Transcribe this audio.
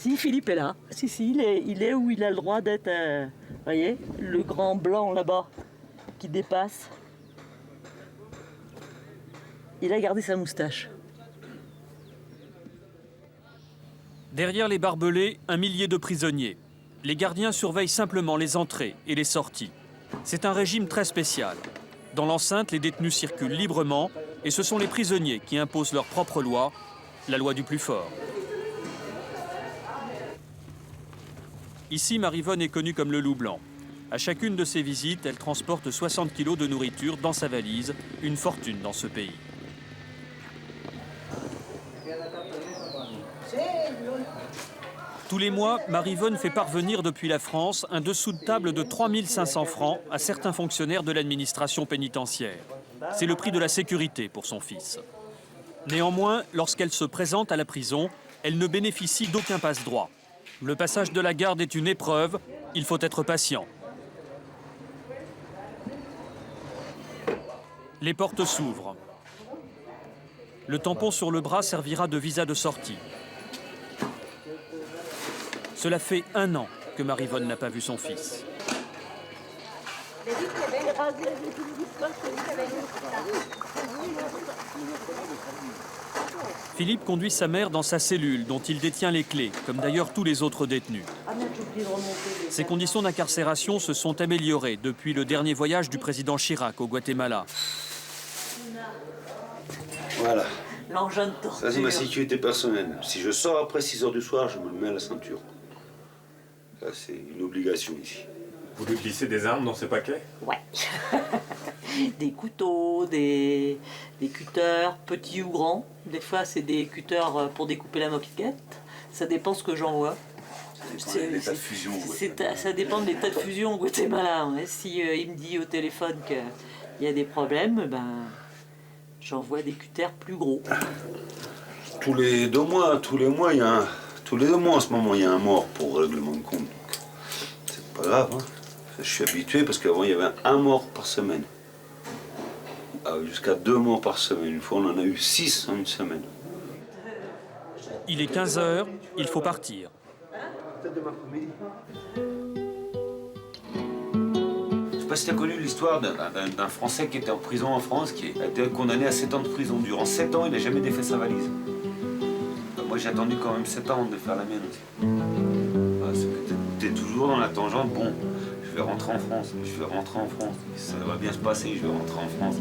Si, Philippe est là. Si, il est où il a le droit d'être. Vous voyez, le grand blanc là-bas qui dépasse. Il a gardé sa moustache. Derrière les barbelés, un millier de prisonniers. Les gardiens surveillent simplement les entrées et les sorties. C'est un régime très spécial. Dans l'enceinte, les détenus circulent librement et ce sont les prisonniers qui imposent leur propre loi, la loi du plus fort. Ici, Maryvonne est connue comme le loup blanc. À chacune de ses visites, elle transporte 60 kilos de nourriture dans sa valise, une fortune dans ce pays. Tous les mois, Maryvonne fait parvenir depuis la France un dessous de table de 3 500 francs à certains fonctionnaires de l'administration pénitentiaire. C'est le prix de la sécurité pour son fils. Néanmoins, lorsqu'elle se présente à la prison, elle ne bénéficie d'aucun passe-droit. Le passage de la garde est une épreuve, il faut être patient. Les portes s'ouvrent. Le tampon sur le bras servira de visa de sortie. Cela fait 1 an que Maryvonne n'a pas vu son fils. Philippe conduit sa mère dans sa cellule dont il détient les clés, comme d'ailleurs tous les autres détenus. Ses conditions d'incarcération se sont améliorées depuis le dernier voyage du président Chirac au Guatemala. Voilà. L'engin de torture. Ça, c'est ma sécurité personnelle. Si je sors après 6 h du soir, je me le mets à la ceinture. Ça, c'est une obligation ici. Vous lui glissez des armes dans ces paquets? Ouais. Des couteaux, des cutters, petits ou grands. Des fois, c'est des cutters pour découper la moquette. Ça dépend ce que j'envoie. Ça dépend des tas de fusion. Ça dépend des tas de fusion au Guatemala. Ouais. Si il me dit au téléphone qu'il y a des problèmes, ben, j'envoie des cutters plus gros. Tous les 2 mois, tous les mois, tous les 2 mois en ce moment, il y a un mort pour règlement de compte. C'est pas grave, hein. Je suis habitué parce qu'avant, il y avait 1 mort par semaine. Jusqu'à 2 morts par semaine. Une fois, on en a eu 6 en une semaine. Il est 15 h, il faut partir. Je sais pas si tu as connu l'histoire d'un Français qui était en prison en France, qui a été condamné à 7 ans de prison. Durant 7 ans, il n'a jamais défait sa valise. Moi, j'ai attendu quand même 7 ans avant de faire la mienne aussi. Parce que t'es toujours dans la tangente, bon, je vais rentrer en France, ça va bien se passer, je vais rentrer en France.